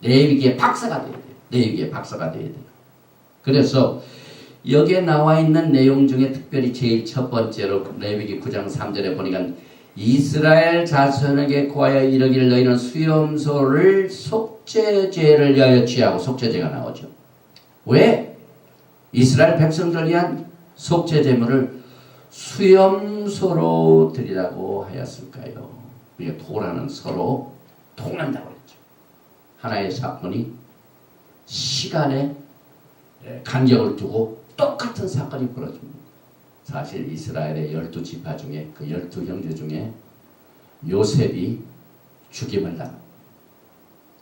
레위기의 박사가 돼야 돼요. 레위기의 박사가 돼야 돼요. 그래서 여기에 나와 있는 내용 중에 특별히 제일 첫 번째로 레위기 9장 3절에 보니까 이스라엘 자손에게 구하여 이르기를 너희는 수염소를 속죄제를 위하여 취하고 속죄제가 나오죠. 왜? 이스라엘 백성들을 위한 속죄제물을 수염소로 드리라고 하였을까요? 우리가 도라는 서로 통한다고 했죠. 하나의 사건이 시간에 간격을 두고 똑같은 사건이 벌어집니다. 사실 이스라엘의 12지파 중에 그 12형제 중에 요셉이 죽임을 당합니다.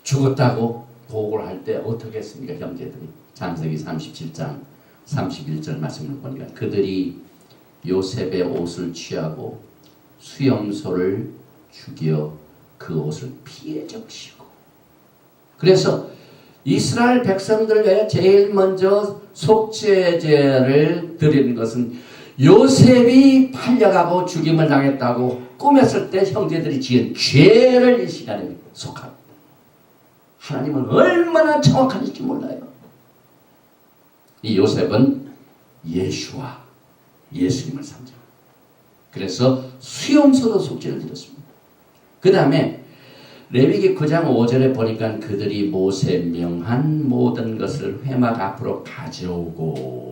죽었다고 보고를 할 때 어떻게 했습니까? 형제들이 창세기 37장 31절 말씀을 보니까 그들이 요셉의 옷을 취하고 수염소를 죽여 그 옷을 피해 적시고, 그래서 이스라엘 백성들 외에 제일 먼저 속죄제를 드리는 것은 요셉이 팔려가고 죽임을 당했다고 꾸몄을 때 형제들이 지은 죄를 이 시간에 속합니다. 하나님은 얼마나 정확한지 몰라요. 이 요셉은 예수와 예수님을 상징합니다. 그래서 수염소로 속죄를 드렸습니다. 그 다음에 레위기 9장 5절에 보니까 그들이 모세 명한 모든 것을 회막 앞으로 가져오고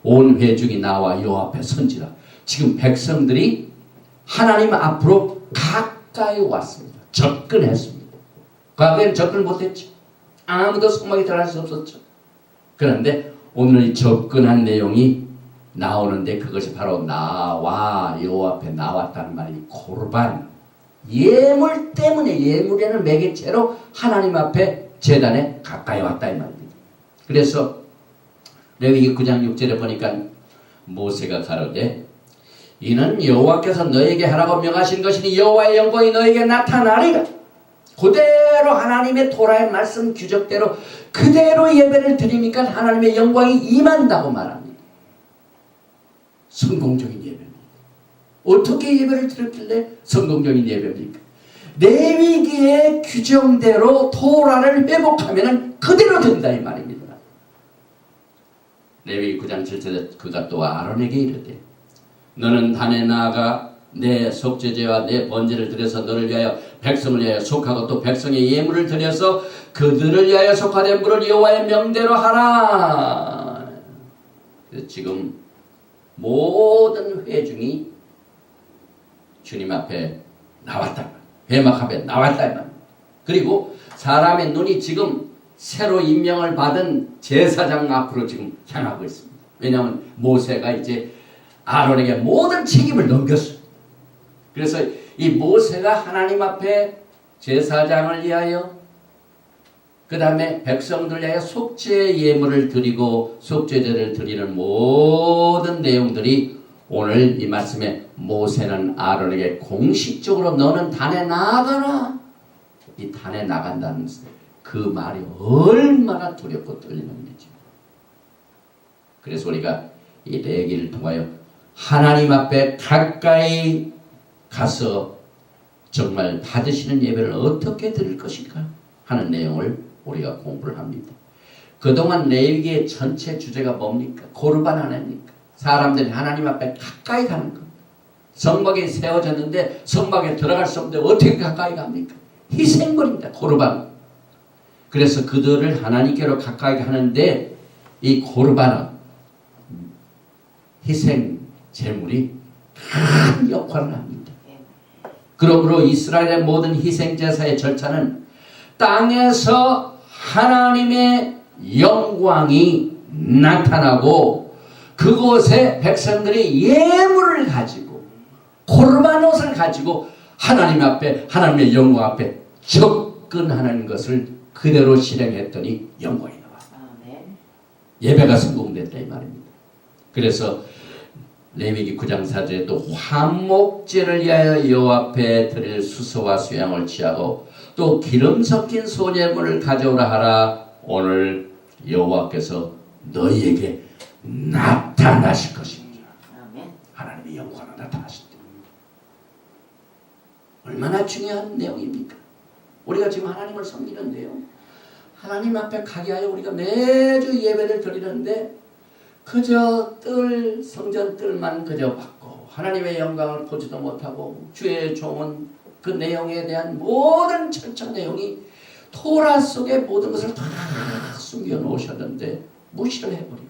온 회중이 나와 여호와 앞에 선지라. 지금 백성들이 하나님 앞으로 가까이 왔습니다. 접근했습니다. 과거에는 접근 못했죠. 아무도 성막에 들어갈 수 없었죠. 그런데 오늘 이 접근한 내용이 나오는데 그것이 바로 나와 여호와 앞에 나왔다는 말이 고르반, 예물 때문에, 예물에는 매개체로 하나님 앞에 제단에 가까이 왔다 이 말입니다. 그래서 레위기 9장 6절에 보니까 모세가 가로되 이는 여호와께서 너에게 하라고 명하신 것이니 여호와의 영광이 너에게 나타나리라. 그대로 하나님의 토라의 말씀 규정대로 그대로 예배를 드리니까 하나님의 영광이 임한다고 말합니다. 성공적인 예배입니다. 어떻게 예배를 드렸길래 성공적인 예배입니까? 레위기의 규정대로 토라를 회복하면 그대로 된다 이 말입니다. 레위기 9장 7절에 그가 또 아론에게 이르되 너는 단에 나아가 내 속죄제와 내 번제를 드려서 너를 위하여 백성을 위하여 속하고 또 백성의 예물을 드려서 그들을 위하여 속하된 물을 여호와의 명대로 하라. 지금 모든 회중이 주님 앞에 나왔다. 회막 앞에 나왔다. 그리고 사람의 눈이 지금 새로 임명을 받은 제사장 앞으로 지금 향하고 있습니다. 왜냐하면 모세가 이제 아론에게 모든 책임을 넘겼어요. 그래서 이 모세가 하나님 앞에 제사장을 위하여 그 다음에 백성들 위하여 속죄 예물을 드리고 속죄제를 드리는 모든 내용들이 오늘 이 말씀에 모세는 아론에게 공식적으로 너는 단에 나아가라. 이 단에 나간다는 그 말이 얼마나 두렵고 떨리는 일이죠. 그래서 우리가 이 레위기를 통하여 하나님 앞에 가까이 가서 정말 받으시는 예배를 어떻게 드릴 것인가 하는 내용을 우리가 공부를 합니다. 그동안 레위기의 전체 주제가 뭡니까? 고르반 하나입니까? 사람들이 하나님 앞에 가까이 가는 것. 성막이 세워졌는데 성막에 들어갈 수 없는데 어떻게 가까이 갑니까? 희생물입니다. 고르반. 그래서 그들을 하나님께로 가까이 하는데 이 고르반은 희생 제물이 큰 역할을 합니다. 그러므로 이스라엘의 모든 희생제사의 절차는 땅에서 하나님의 영광이 나타나고 그곳에 백성들이 예물을 가지고 고르반 옷을 가지고 하나님 앞에 하나님의 영광 앞에 접근하는 것을 그대로 실행했더니 영광이 나왔다. 예배가 성공됐다 이 말입니다. 그래서 레위기 9장 4절에 또 화목제를 위하여 여호와 앞에 드릴 수소와 수양을 취하고 또 기름 섞인 소제물을 가져오라 하라. 오늘 여호와께서 너희에게 나타나실 것입니다. 하나님의 영광으로 나타나실 때입니다. 얼마나 중요한 내용입니까? 우리가 지금 하나님을 섬기는데요. 하나님 앞에 가게 하여 우리가 매주 예배를 드리는데 그저 성전 뜰만 그저 받고 하나님의 영광을 보지도 못하고 주의 종은 그 내용에 대한 모든 철저 내용이 토라 속의 모든 것을 다 숨겨 놓으셨는데 무시를 해버리고,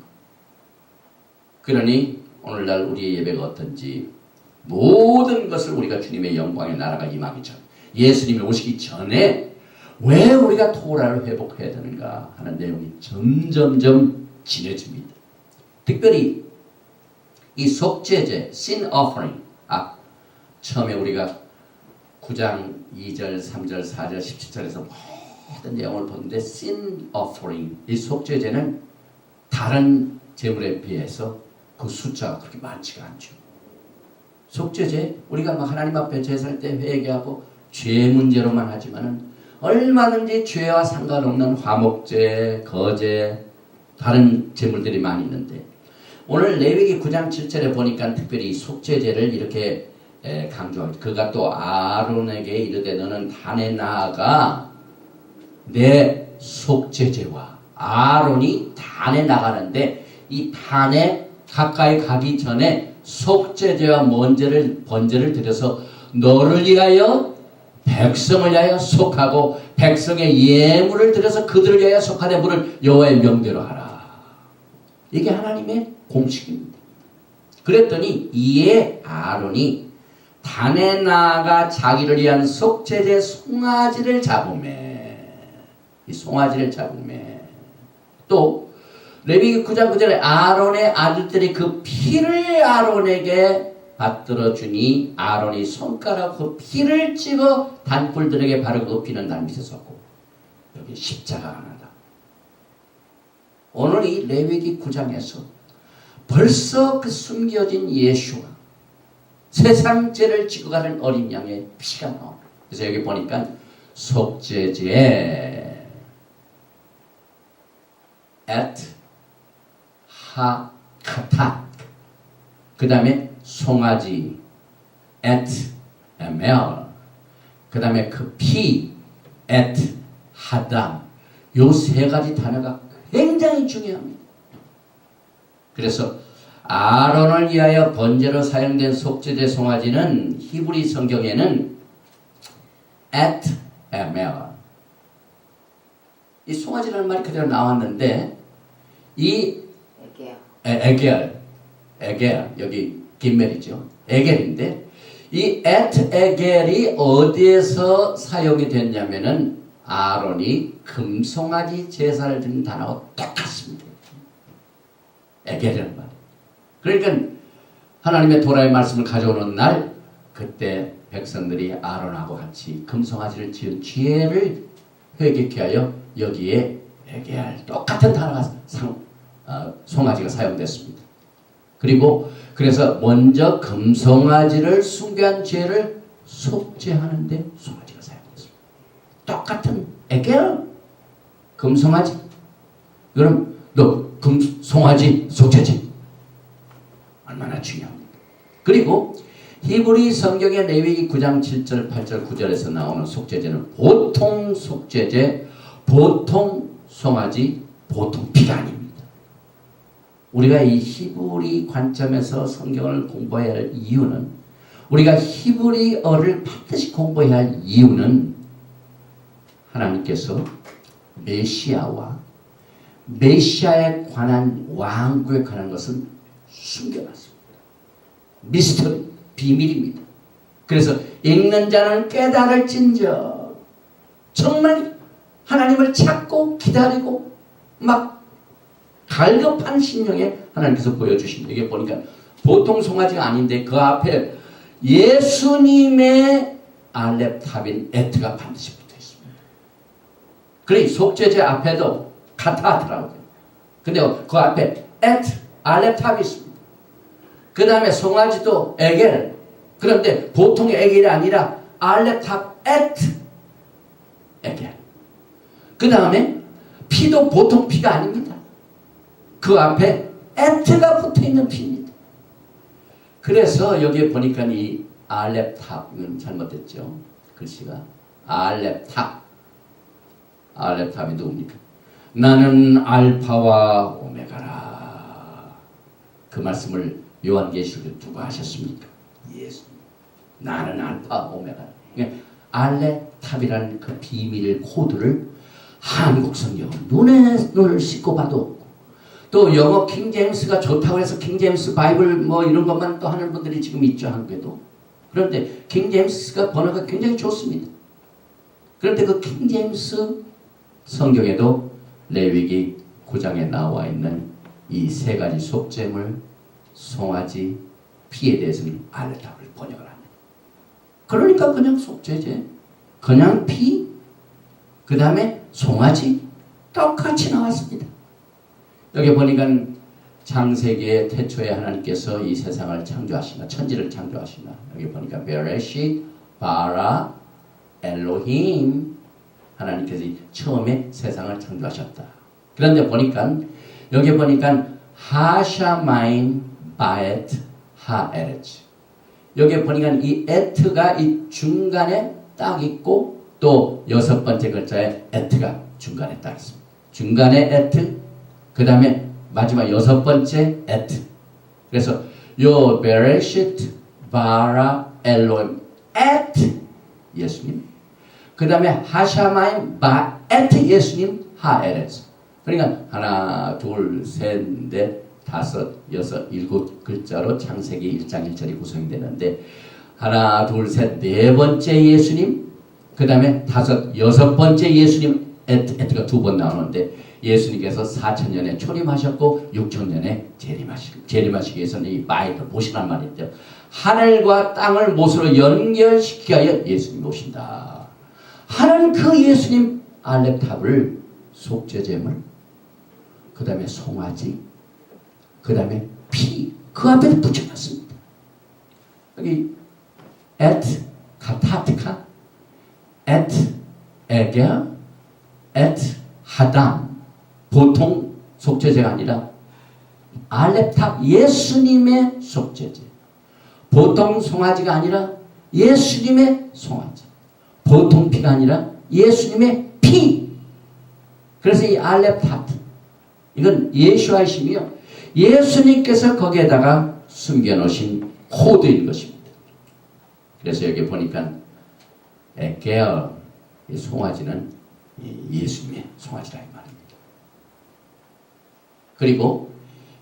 그러니 오늘날 우리의 예배가 어떤지 모든 것을 우리가 주님의 영광의 나라가 임하기 전, 예수님이 오시기 전에 왜 우리가 토라를 회복해야 되는가 하는 내용이 점점점 진해집니다. 특별히 이 속죄제, sin offering, 처음에 우리가 9장 2절, 3절, 4절, 17절에서 모든 내용을 보는데 sin offering, 이 속죄제는 다른 제물에 비해서 그 숫자가 그렇게 많지가 않죠. 속죄제, 우리가 막 하나님 앞에 제사할 때 회개하고 죄 문제로만 하지만은 얼마든지 죄와 상관없는 화목제, 거제, 다른 제물들이 많이 있는데, 오늘 레위기 9장 7절에 보니까 특별히 속죄제를 이렇게 강조하죠. 그가 또 아론에게 이르되 너는 단에 나아가 내 속죄제와, 아론이 단에 나가는데 이 단에 가까이 가기 전에 속죄제와 번제를 드려서 너를 위하여 백성을 위하여 속하고 백성의 예물을 드려서 그들을 위하여 속하되 물을 여호와의 명대로 하라. 이게 하나님의 공식입니다. 그랬더니 이에 아론이 단에 나아가 자기를 위한 속죄제 송아지를 잡으매, 이 송아지를 잡으매, 또 레위기 9장 9절에 아론의 아들들이 그 피를 아론에게 받들어 주니 아론이 손가락 그 피를 찍어 단불들에게 바르고 그 피는 단 밑에 섰고, 여기 십자가가 나다. 오늘 이 레위기 9장에서 벌써 그 숨겨진 예수가 세상 죄를 지고 가는 어린 양의 피가 나옵니다. 그래서 여기 보니까 속죄제 at 하카타, 그 다음에 송아지 at ml, 그 다음에 그 피 at 하담, 요 세 가지 단어가 굉장히 중요합니다. 그래서 아론을 위하여 번제로 사용된 속죄제 송아지는 히브리 성경에는 at ml, 이 송아지라는 말이 그대로 나왔는데 이 에겔, 여기 김멜이죠. 에겔인데 이 at 에겔이 어디에서 사용이 됐냐면은 아론이 금송아지 제사를 드린 단어와 똑같습니다. 에겔이라는 말. 그러니까 하나님의 도라의 말씀을 가져오는 날, 그때 백성들이 아론하고 같이 금송아지를 지은 죄를 회개케 하여 여기에 에겔, 똑같은 단어가 송아지가 사용됐습니다. 그리고 그래서 먼저 금송아지를 숭배한 죄를 속죄하는데 송아지가 사용됐습니다. 똑같은 에겔, 금송아지. 그럼 너 금송아지 속죄제 얼마나 중요합니까? 그리고 히브리 성경의 레위기 9장 7절, 8절, 9절에서 나오는 속죄제는 보통 속죄제, 보통 송아지, 보통 피가 아닙니다. 우리가 이 히브리 관점에서 성경을 공부해야 할 이유는, 우리가 히브리어를 반드시 공부해야 할 이유는 하나님께서 메시아와 메시아에 관한 왕국에 관한 것은 숨겨놨습니다. 미스터리, 비밀입니다. 그래서 읽는 자는 깨달을진저, 정말 하나님을 찾고 기다리고 막 갈급한 심령에 하나님께서 보여주십니다. 이게 보니까 보통 송아지가 아닌데 그 앞에 예수님의 알렙탑인 에트가 반드시 붙어 있습니다. 그래 속죄제 앞에도 카타하더라고요. 근데 그 앞에 에트, 알렙탑이 있습니다. 그 다음에 송아지도 에겔. 그런데 보통의 에겔이 아니라 알렙탑 에트 에겔. 그 다음에 피도 보통 피가 아닙니다. 그 앞에 에트가 붙어있는 피입니다. 그래서 여기에 보니까 이 알렙탑은 잘못됐죠. 글씨가 알렙탑. 알렙탑이 누굽니까? 나는 알파와 오메가라. 그 말씀을 요한계시록에 누가 하셨습니까? 예수님. 나는 알파 오메가라. 그러니까 알렙탑이라는 그 비밀 코드를 한국 성경은 눈을 씻고 봐도 없고, 또 영어 킹제임스가 좋다고 해서 킹제임스 바이블 뭐 이런 것만 또 하는 분들이 지금 있죠, 한국에도. 그런데 킹제임스가 번역가 굉장히 좋습니다. 그런데 그 킹제임스 성경에도 레위기 9장에 나와 있는 이 세 가지 속죄물, 송아지, 피에 대해서는 알렙탑을 번역을 합니다. 그러니까 그냥 속죄제, 그냥 피, 그 다음에 송아지 똑같이 나왔습니다. 여기 보니까 창세기의 태초에 하나님께서 이 세상을 창조하시나, 천지를 창조하시나, 여기 보니까 베레시 바라 엘로힘, 하나님께서 처음에 세상을 창조하셨다. 그런데 보니까 여기 보니까 하샤마임 바에트 하에레츠, 여기 보니까 이 에트가 이 중간에 딱 있고, 또 여섯 번째 글자에 에트가 중간에 딱 있습니다. 중간에 에트, 그 다음에 마지막 여섯 번째 에트. 그래서 요 베레시트 바라 엘로임 에트 예수님, 그 다음에 하샤마임 바 에트 예수님 하에레스. 그러니까 하나 둘 셋 넷 다섯 여섯 일곱 글자로 창세기 1장 1절이 구성이 되는데, 하나 둘 셋 네 번째 예수님, 그 다음에 다섯 여섯 번째 예수님, 에트가 두 번 나오는데, 예수님께서 4,000년에 초림하셨고 6,000년에 재림하시기 위해서는 이 바이트 보시란 말인데요. 하늘과 땅을 못으로 연결시키기 위하여 예수님이 오신다. 하나님 그 예수님 알렙탑을 속죄제물, 그 다음에 송아지, 그 다음에 피, 그 앞에 붙여놨습니다. 여기 에트 가타트카, 에트 에겔, 에트 하담. 보통 속죄제가 아니라 알렙탑 예수님의 속죄제. 보통 송아지가 아니라 예수님의 송아지. 보통 피가 아니라 예수님의 피. 그래서 이 알렙탑, 이건 예수와의 심이요, 예수님께서 거기에다가 숨겨놓으신 코드인 것입니다. 그래서 여기 보니까 에겔, 이 송아지는 예수님의 송아지라 이 말입니다. 그리고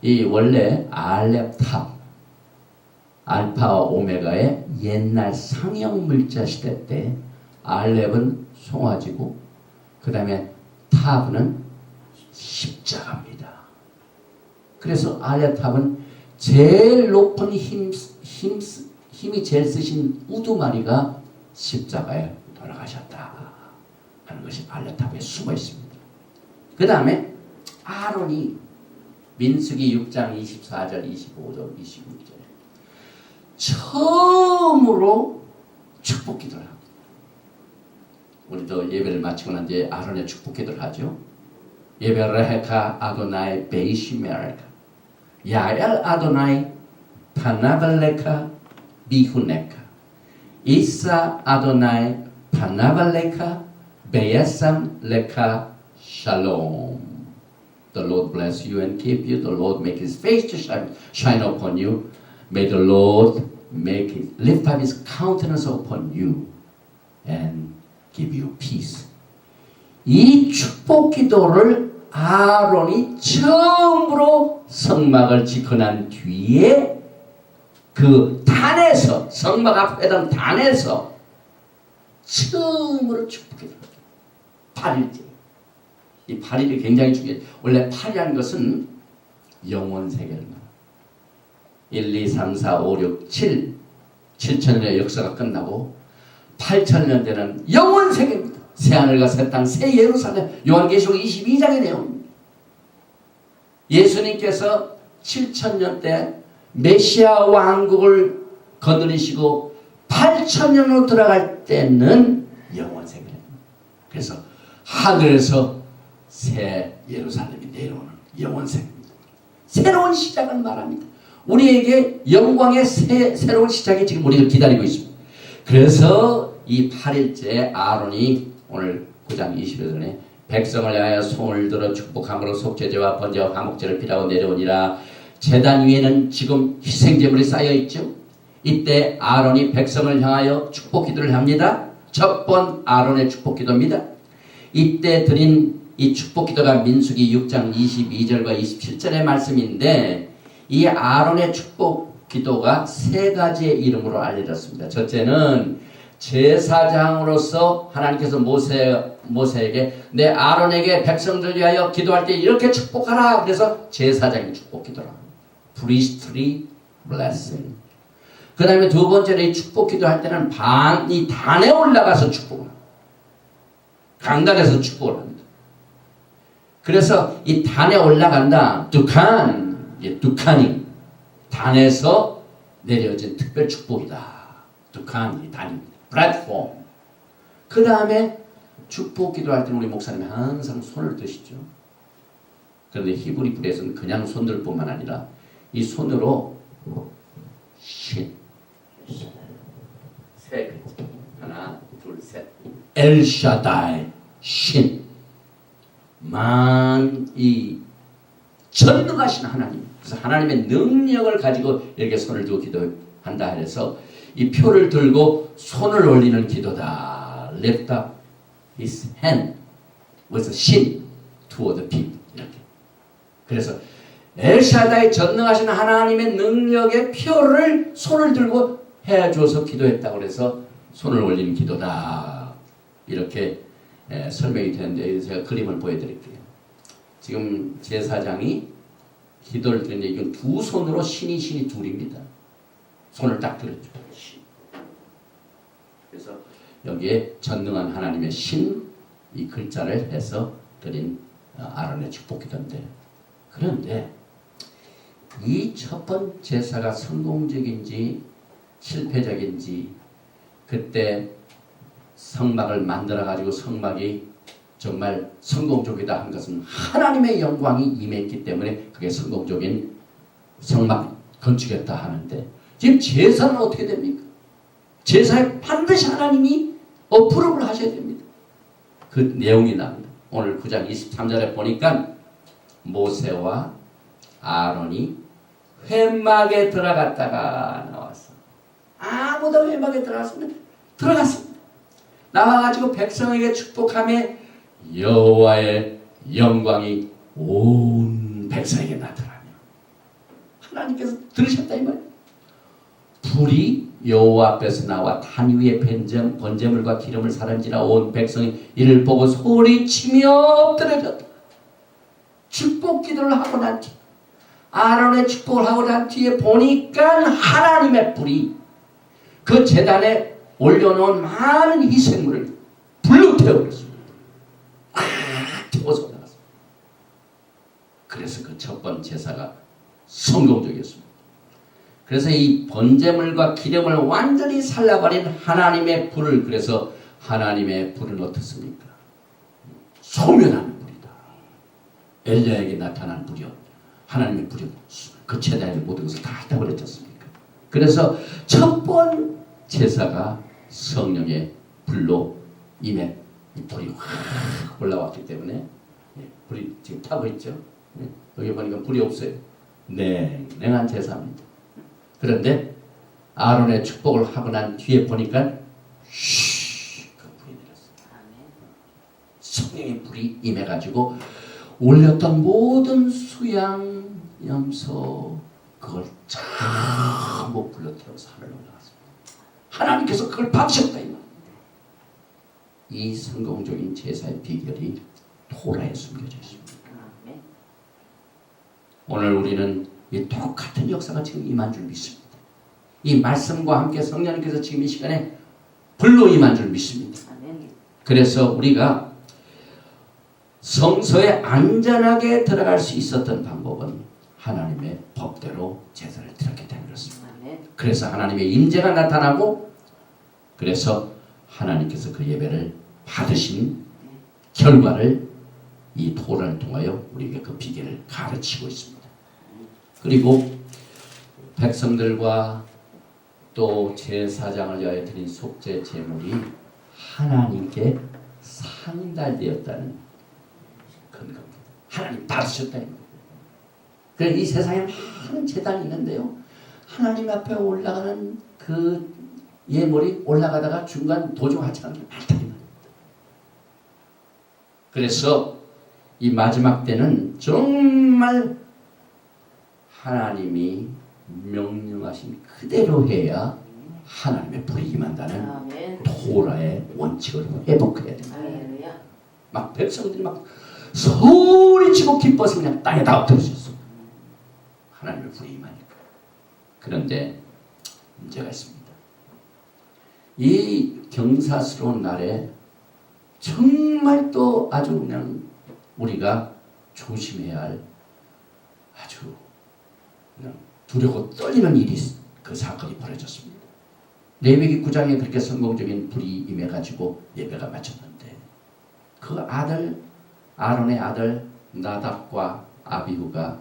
이 원래 알렙탑, 알파와 오메가의 옛날 상형 물자 시대 때 알렙은 송아지고, 그 다음에 탑은 십자가입니다. 그래서 알렙탑은 제일 높은 힘이 제일 쓰신 우두마리가 십자가에 돌아가셨다 하는 것이 알렙탑에 숨어 있습니다. 그 다음에 아론이 민수기 6장 24절, 25절, 26절에 처음으로 축복 기도를 합니다. 우리도 예배를 마치고 난 뒤에 아론의 축복 기도를 하죠. 예베레헤카 아도나이 베이시메레카 야엘 아도나이 파나발레카 비후네카 이사 아도나이 파나발레카 베예삼 레카 샬롬. The Lord bless you and keep you. The Lord make His face to shine upon you. May the Lord lift up His countenance upon you and give you peace. 이 축복 기도를 아론이 처음으로 성막을 짓고 난 뒤에 그 단에서, 성막 앞에던 단에서 처음으로 축복 기도를 합니다. 8일째. 이 8일이 굉장히 중요해요. 원래 8이라는 것은 영원 세계를 말합니다. 1, 2, 3, 4, 5, 6, 7 7,000년의 역사가 끝나고 8,000년 되는 영원 세계입니다. 새하늘과 새 땅, 새 예루살렘. 요한계시록 22장의 내용입니다. 예수님께서 7,000년 때 메시아 왕국을 거느리시고 8,000년으로 들어갈 때는 영원 세계입니다. 그래서 하늘에서 새 예루살렘이 내려오는 영원 세계입니다. 새로운 시작을 말합니다. 우리에게 영광의 새로운 시작이 지금 우리를 기다리고 있습니다. 그래서 이 8일째 아론이 오늘 9장 20여 절에 백성을 향하여 손을 들어 축복함으로 속죄제와 번제와 화목제를 피라고 내려오니라. 제단 위에는 지금 희생제물이 쌓여 있죠. 이때 아론이 백성을 향하여 축복 기도를 합니다. 첫 번 아론의 축복 기도입니다. 이때 드린 이 축복 기도가 민수기 6장 22절과 27절의 말씀인데, 이 아론의 축복 기도가 세 가지의 이름으로 알려졌습니다. 첫째는 제사장으로서 하나님께서 모세에게 내 아론에게 백성들 위하여 기도할 때 이렇게 축복하라. 그래서 제사장의 축복 기도라. priestly blessing. 그 다음에 두 번째로 이 축복 기도할 때는 이 단에 올라가서 축복을 합니다. 강단에서 축복을 합니다. 그래서 이 단에 올라간다. 두칸이 단에서 내려진 특별 축복이다. 두칸이 단입니다. 플랫폼. 그 다음에 축복 기도할 때는 우리 목사님이 항상 손을 드시죠. 그런데 히브리 불에서는 그냥 손 들 뿐만 아니라 이 손으로 신 세 글자 하나 둘 셋 엘샤다이 신 이 전능하신 하나님. 그래서 하나님의 능력을 가지고 이렇게 손을 들고 기도한다 해서 이 표를 들고 손을 올리는 기도다. Lift up his hand with a shin toward the people. 이렇게. 그래서 엘샤다이 전능하신 하나님의 능력의 표를 손을 들고 해줘서 기도했다고 해서 손을 올리는 기도다. 이렇게 설명이 되는데 제가 그림을 보여드릴게요. 지금 제사장이 기도를 드리는데 이건 두 손으로 신이 둘입니다. 손을 딱 들었죠. 그래서 여기에 전능한 하나님의 신 이 글자를 해서 드린 아론의 축복 기도인데, 그런데 이 첫 번째 제사가 성공적인지 실패적인지, 그때 성막을 만들어 가지고 성막이 정말 성공적이다 한 것은 하나님의 영광이 임했기 때문에 그게 성공적인 성막 건축이었다 하는데, 지금 제사는 어떻게 됩니까? 제사에 반드시 하나님이 어프로브를 하셔야 됩니다. 그 내용이 나옵니다. 오늘 9장 23절에 보니까 모세와 아론이 회막에 들어갔다가 나왔어. 아무도 회막에 들어갔습니다. 나와가지고 백성에게 축복하며 여호와의 영광이 온 백성에게 나타나며, 하나님께서 들으셨다 이 말이에요. 불이 여호와 앞에서 나와 단 위에 번제물과 기름을 사른지라 온 백성이 이를 보고 소리치며 엎드려졌다. 축복 기도를 하고 난 뒤, 아론의 축복을 하고 난 뒤에 보니까 하나님의 불이 그 제단에 올려놓은 많은 희생물을 불로 태워버렸습니다. 태워서 나갔습니다. 그래서 그 첫 번째 제사가 성공적이었습니다. 그래서 이 번제물과 기름을 완전히 살라버린 하나님의 불을, 그래서 하나님의 불은 어떻습니까? 소멸하는 불이다. 엘리야에게 나타난 불이요, 하나님의 불이 그 제단의 모든 것을 다 닦아버렸습니까? 그래서 첫 번 제사가 성령의 불로 임해 불이 확 올라왔기 때문에, 불이 지금 타고 있죠. 여기 보니까 불이 없어요. 냉랭한 제사입니다. 그런데 아론의 축복을 하고 난 뒤에 보니까 그 불이 내렸어요. 성령의 불이 임해가지고 올렸던 모든 수양, 염소 그걸 전부 불러 태워서 하늘로 올라갔습니다. 하나님께서 그걸 받으셨다 이 말. 이 성공적인 제사의 비결이 토라에 숨겨져 있습니다. 오늘 우리는 이 똑같은 역사가 지금 임한 줄 믿습니다. 이 말씀과 함께 성령님께서 지금 이 시간에 불로 임한 줄 믿습니다. 그래서 우리가 성소에 안전하게 들어갈 수 있었던 방법은 하나님의 법대로 제사를 드렸기 때문에 그렇습니다. 그래서 하나님의 임재가 나타나고, 그래서 하나님께서 그 예배를 받으신 결과를 이 토라를 통하여 우리에게 그 비결을 가르치고 있습니다. 그리고 백성들과 또 제사장을 위하여 드린 속죄 제물이 하나님께 상달되었다는 근거입니다. 하나님 받으셨다. 그래서 이 세상에 많은 제단이 있는데요. 하나님 앞에 올라가는 그 예물이 올라가다가 중간 도중하지 않는 게 많다. 그래서 이 마지막 때는 정말 하나님이 명령하신 그대로 해야 하나님의 불이 임한다는 토라의 원칙을 회복해야 됩니다. 막 백성들이 막 소리치고 기뻐서 그냥 땅에다 엎드러졌어. 하나님의 불이 임하니까. 그런데 문제가 있습니다. 이 경사스러운 날에 정말 또 아주 그냥 우리가 조심해야 할 아주 그냥 두렵고 떨리는 일이 그 사건이 벌어졌습니다. 레위기 9장에 그렇게 성공적인 불이 임해가지고 예배가 마쳤는데 그 아들 아론의 아들 나답과 아비후가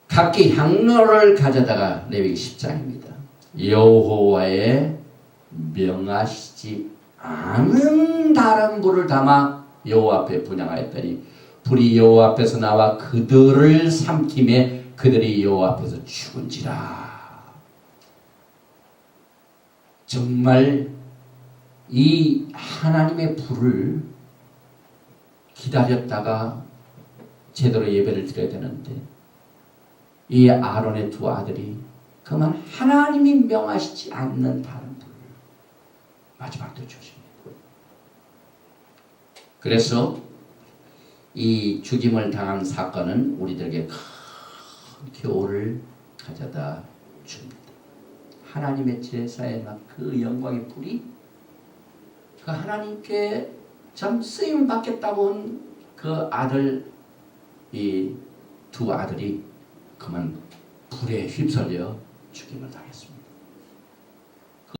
각기 향로를 가져다가 레위기 10장입니다. 여호와의 명하시지 않은 다른 불을 담아 여호와 앞에 분향하였더니 불이 여호와 앞에서 나와 그들을 삼킴에 그들이 여호와 앞에서 죽은지라. 정말 이 하나님의 불을 기다렸다가 제대로 예배를 드려야 되는데 이 아론의 두 아들이 그만 하나님이 명하시지 않는 다른 불을 마지막 때 주십니다. 그래서 이 죽임을 당한 사건은 우리들에게 큰 교훈을 가져다 줍니다. 하나님의 제사에 막 그 영광의 불이 그 하나님께 참 쓰임 받겠다고 온 그 아들 이 두 아들이 그만 불에 휩쓸려 죽임을 당했습니다.